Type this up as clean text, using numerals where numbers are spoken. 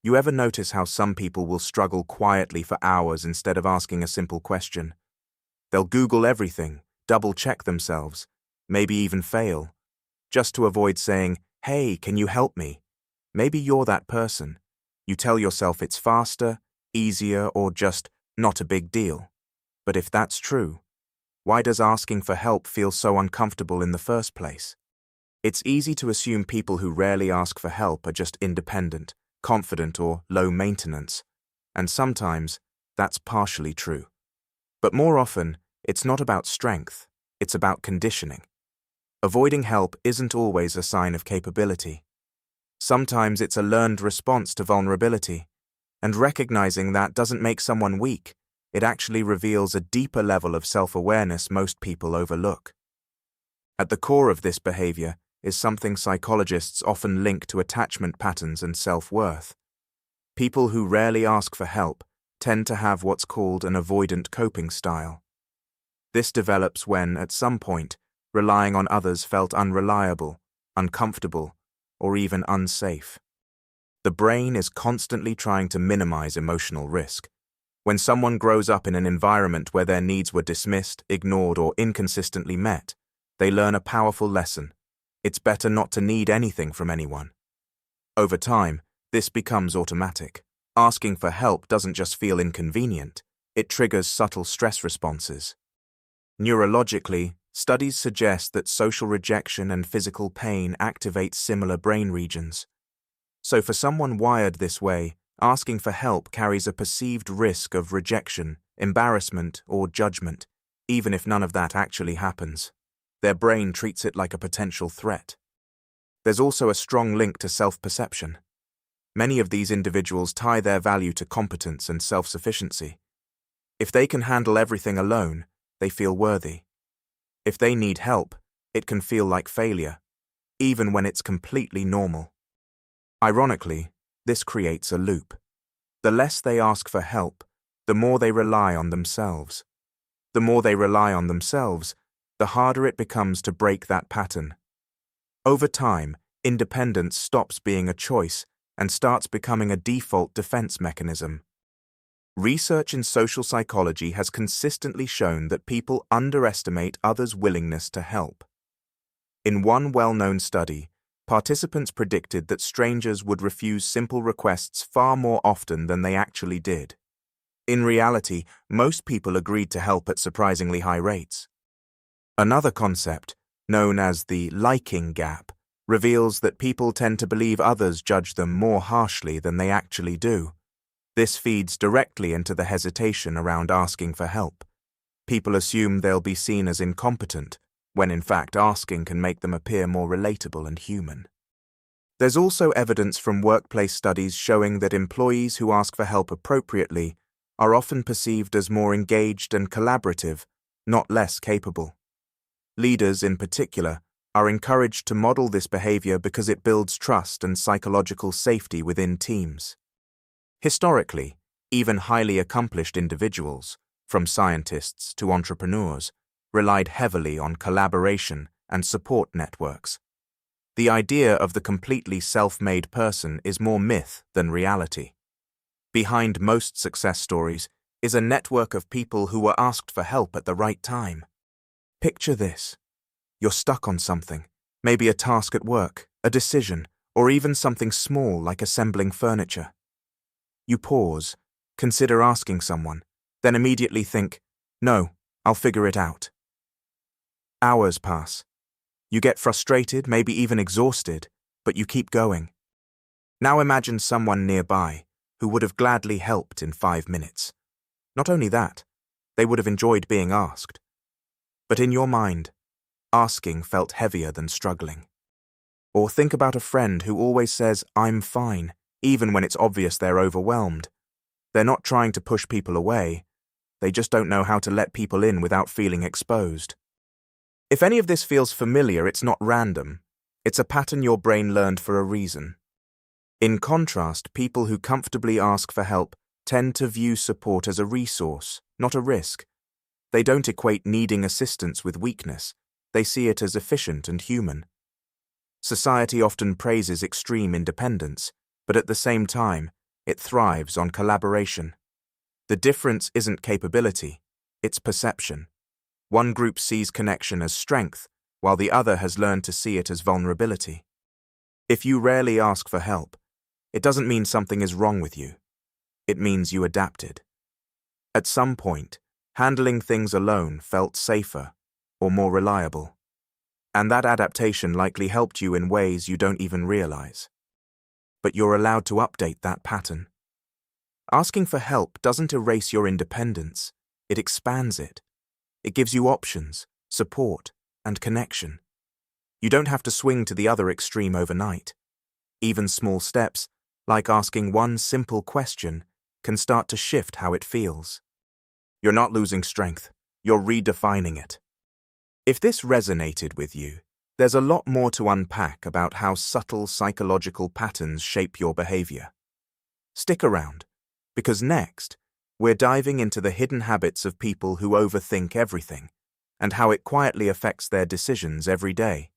You ever notice how some people will struggle quietly for hours instead of asking a simple question? They'll Google everything, double-check themselves, maybe even fail, just to avoid saying, "Hey, can you help me?" Maybe you're that person. You tell yourself it's faster, easier, or just not a big deal. But if that's true, why does asking for help feel so uncomfortable in the first place? It's easy to assume people who rarely ask for help are just independent, confident, or low maintenance, and sometimes that's partially true. But more often, it's not about strength, it's about conditioning. Avoiding help isn't always a sign of capability. Sometimes it's a learned response to vulnerability, and recognizing that doesn't make someone weak. It actually reveals a deeper level of self-awareness most people overlook. At the core of this behavior is something psychologists often link to attachment patterns and self-worth. People who rarely ask for help tend to have what's called an avoidant coping style. This develops when, at some point, relying on others felt unreliable, uncomfortable, or even unsafe. The brain is constantly trying to minimize emotional risk. When someone grows up in an environment where their needs were dismissed, ignored, or inconsistently met, they learn a powerful lesson. It's better not to need anything from anyone. Over time, this becomes automatic. Asking for help doesn't just feel inconvenient, it triggers subtle stress responses. Neurologically, studies suggest that social rejection and physical pain activate similar brain regions. So for someone wired this way, asking for help carries a perceived risk of rejection, embarrassment, or judgment, even if none of that actually happens. Their brain treats it like a potential threat. There's also a strong link to self-perception. Many of these individuals tie their value to competence and self-sufficiency. If they can handle everything alone, they feel worthy. If they need help, it can feel like failure, even when it's completely normal. Ironically, this creates a loop. The less they ask for help, the more they rely on themselves. The more they rely on themselves, the harder it becomes to break that pattern. Over time, independence stops being a choice and starts becoming a default defense mechanism. Research in social psychology has consistently shown that people underestimate others' willingness to help. In one well-known study, participants predicted that strangers would refuse simple requests far more often than they actually did. In reality, most people agreed to help at surprisingly high rates. Another concept, known as the liking gap, reveals that people tend to believe others judge them more harshly than they actually do. This feeds directly into the hesitation around asking for help. People assume they'll be seen as incompetent, when in fact asking can make them appear more relatable and human. There's also evidence from workplace studies showing that employees who ask for help appropriately are often perceived as more engaged and collaborative, not less capable. Leaders, in particular, are encouraged to model this behavior because it builds trust and psychological safety within teams. Historically, even highly accomplished individuals, from scientists to entrepreneurs, relied heavily on collaboration and support networks. The idea of the completely self-made person is more myth than reality. Behind most success stories is a network of people who were asked for help at the right time. Picture this. You're stuck on something, maybe a task at work, a decision, or even something small like assembling furniture. You pause, consider asking someone, then immediately think, "No, I'll figure it out." Hours pass. You get frustrated, maybe even exhausted, but you keep going. Now imagine someone nearby who would have gladly helped in 5 minutes. Not only that, they would have enjoyed being asked. But in your mind, asking felt heavier than struggling. Or think about a friend who always says, "I'm fine," even when it's obvious they're overwhelmed. They're not trying to push people away. They just don't know how to let people in without feeling exposed. If any of this feels familiar, it's not random. It's a pattern your brain learned for a reason. In contrast, people who comfortably ask for help tend to view support as a resource, not a risk. They don't equate needing assistance with weakness. They see it as efficient and human. Society often praises extreme independence, but at the same time, It thrives on collaboration. The difference isn't capability, it's perception. One group sees connection as strength, while the other has learned to see it as vulnerability. If you rarely ask for help, it doesn't mean something is wrong with you. It means you adapted. At some point, handling things alone felt safer or more reliable. And that adaptation likely helped you in ways you don't even realize. But you're allowed to update that pattern. Asking for help doesn't erase your independence, it expands it. It gives you options, support, and connection. You don't have to swing to the other extreme overnight. Even small steps, like asking one simple question, can start to shift how it feels. You're not losing strength, you're redefining it. If this resonated with you, there's a lot more to unpack about how subtle psychological patterns shape your behavior. Stick around, because next, we're diving into the hidden habits of people who overthink everything, and how it quietly affects their decisions every day.